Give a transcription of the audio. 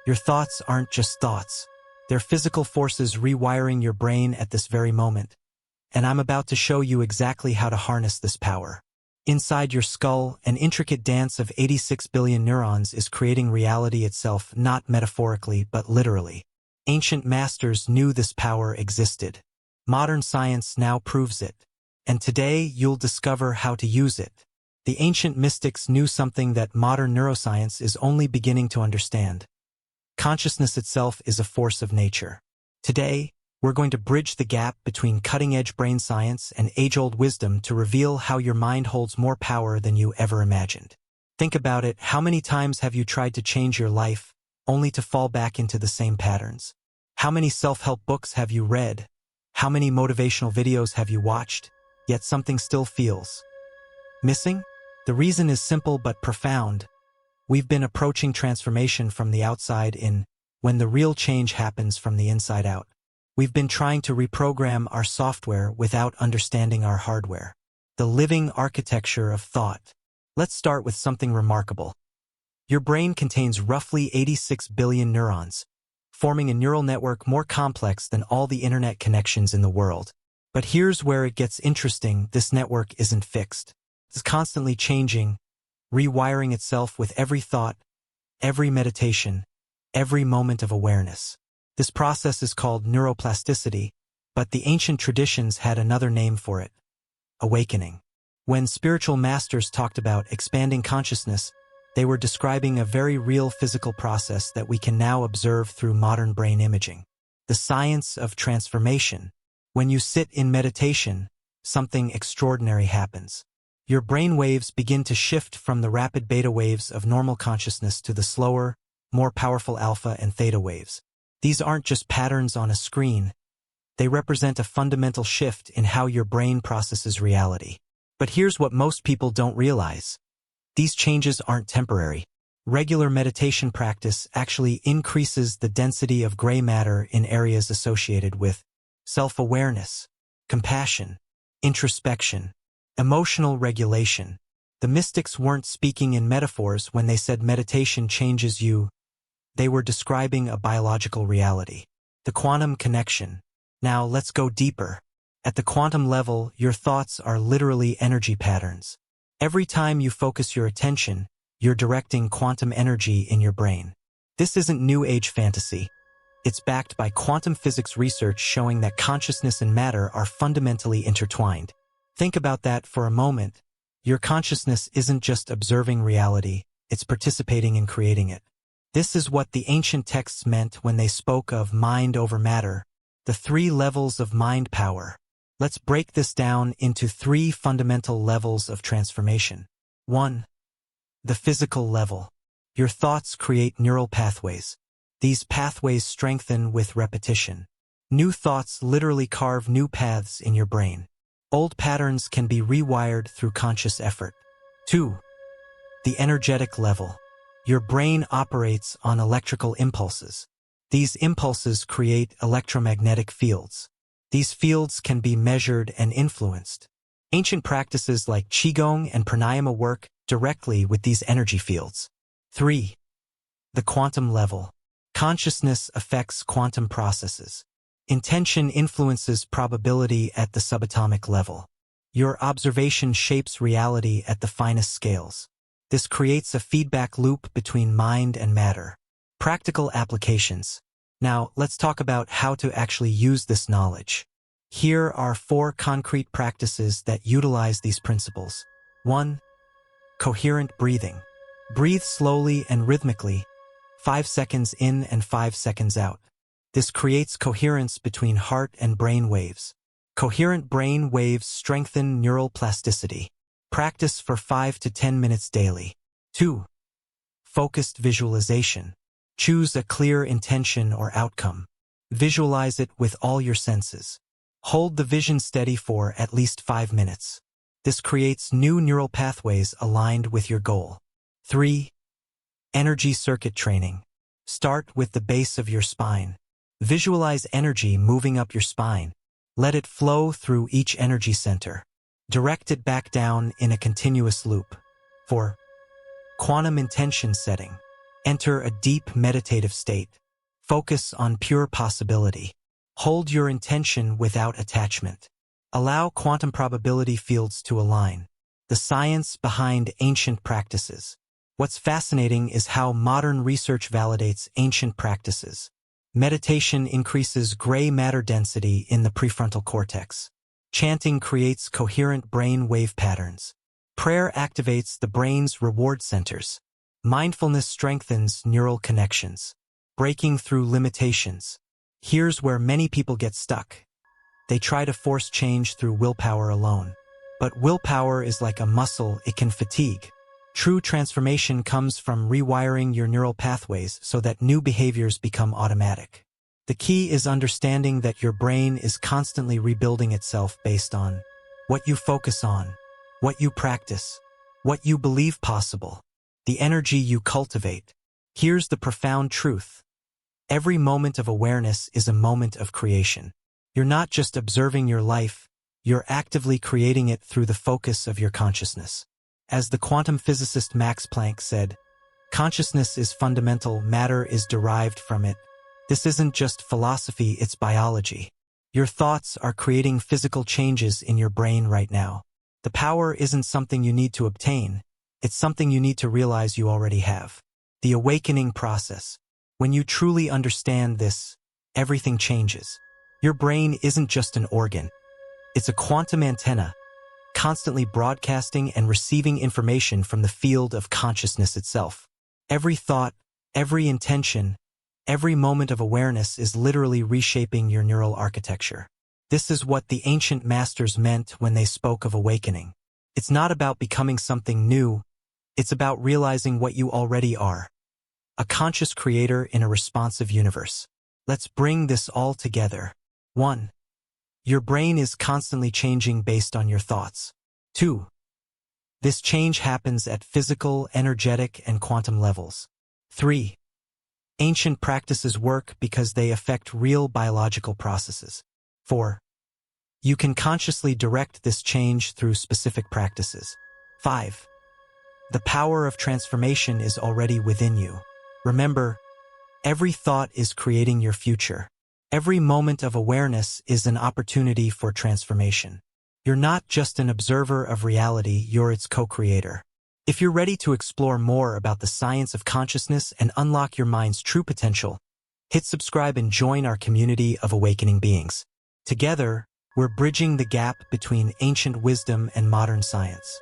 Your thoughts aren't just thoughts. They're physical forces rewiring your brain at this very moment. And I'm about to show you exactly how to harness this power. Inside your skull, an intricate dance of 86 billion neurons is creating reality itself, not metaphorically, but literally. Ancient masters knew this power existed. Modern science now proves it. And today, you'll discover how to use it. The ancient mystics knew something that modern neuroscience is only beginning to understand. Consciousness itself is a force of nature. Today, we're going to bridge the gap between cutting-edge brain science and age-old wisdom to reveal how your mind holds more power than you ever imagined. Think about it. How many times have you tried to change your life, only to fall back into the same patterns? How many self-help books have you read? How many motivational videos have you watched? Yet something still feels missing? The reason is simple but profound. We've been approaching transformation from the outside in, when the real change happens from the inside out. We've been trying to reprogram our software without understanding our hardware. The living architecture of thought. Let's start with something remarkable. Your brain contains roughly 86 billion neurons, forming a neural network more complex than all the internet connections in the world. But here's where it gets interesting. This network isn't fixed. It's constantly changing, rewiring itself with every thought, every meditation, every moment of awareness. This process is called neuroplasticity, but the ancient traditions had another name for it: awakening. When spiritual masters talked about expanding consciousness, they were describing a very real physical process that we can now observe through modern brain imaging. The science of transformation. When you sit in meditation, something extraordinary happens. Your brain waves begin to shift from the rapid beta waves of normal consciousness to the slower, more powerful alpha and theta waves. These aren't just patterns on a screen. They represent a fundamental shift in how your brain processes reality. But here's what most people don't realize. These changes aren't temporary. Regular meditation practice actually increases the density of gray matter in areas associated with self-awareness, compassion, introspection, emotional regulation. The mystics weren't speaking in metaphors when they said meditation changes you. They were describing a biological reality. The quantum connection. Now let's go deeper. At the quantum level, your thoughts are literally energy patterns. Every time you focus your attention, you're directing quantum energy in your brain. This isn't new age fantasy. It's backed by quantum physics research showing that consciousness and matter are fundamentally intertwined. Think about that for a moment. Your consciousness isn't just observing reality, it's participating in creating it. This is what the ancient texts meant when they spoke of mind over matter, the 3 levels of mind power. Let's break this down into 3 fundamental levels of transformation. 1. The physical level. Your thoughts create neural pathways. These pathways strengthen with repetition. New thoughts literally carve new paths in your brain. Old patterns can be rewired through conscious effort. 2. The energetic level. Your brain operates on electrical impulses. These impulses create electromagnetic fields. These fields can be measured and influenced. Ancient practices like Qigong and Pranayama work directly with these energy fields. 3. The quantum level. Consciousness affects quantum processes. Intention influences probability at the subatomic level. Your observation shapes reality at the finest scales. This creates a feedback loop between mind and matter. Practical applications. Now, let's talk about how to actually use this knowledge. Here are 4 concrete practices that utilize these principles. 1. Coherent breathing. Breathe slowly and rhythmically, 5 seconds in and 5 seconds out. This creates coherence between heart and brain waves. Coherent brain waves strengthen neural plasticity. Practice for 5 to 10 minutes daily. 2. Focused visualization. Choose a clear intention or outcome. Visualize it with all your senses. Hold the vision steady for at least 5 minutes. This creates new neural pathways aligned with your goal. 3. Energy circuit training. Start with the base of your spine. Visualize energy moving up your spine. Let it flow through each energy center. Direct it back down in a continuous loop. 4. Quantum intention setting. Enter a deep meditative state. Focus on pure possibility. Hold your intention without attachment. Allow quantum probability fields to align. The science behind ancient practices. What's fascinating is how modern research validates ancient practices. Meditation increases gray matter density in the prefrontal cortex. Chanting creates coherent brain wave patterns. Prayer activates the brain's reward centers. Mindfulness strengthens neural connections. Breaking through limitations. Here's where many people get stuck. They try to force change through willpower alone. But willpower is like a muscle, it can fatigue. True transformation comes from rewiring your neural pathways so that new behaviors become automatic. The key is understanding that your brain is constantly rebuilding itself based on what you focus on, what you practice, what you believe possible, the energy you cultivate. Here's the profound truth. Every moment of awareness is a moment of creation. You're not just observing your life, you're actively creating it through the focus of your consciousness. As the quantum physicist Max Planck said, consciousness is fundamental, matter is derived from it. This isn't just philosophy, it's biology. Your thoughts are creating physical changes in your brain right now. The power isn't something you need to obtain, it's something you need to realize you already have. The awakening process. When you truly understand this, everything changes. Your brain isn't just an organ. It's a quantum antenna, constantly broadcasting and receiving information from the field of consciousness itself. Every thought, every intention, every moment of awareness is literally reshaping your neural architecture. This is what the ancient masters meant when they spoke of awakening. It's not about becoming something new, it's about realizing what you already are. A conscious creator in a responsive universe. Let's bring this all together. 1. Your brain is constantly changing based on your thoughts. 2. This change happens at physical, energetic, and quantum levels. 3. Ancient practices work because they affect real biological processes. 4. You can consciously direct this change through specific practices. 5. The power of transformation is already within you. Remember, every thought is creating your future. Every moment of awareness is an opportunity for transformation. You're not just an observer of reality, you're its co-creator. If you're ready to explore more about the science of consciousness and unlock your mind's true potential, hit subscribe and join our community of awakening beings. Together, we're bridging the gap between ancient wisdom and modern science.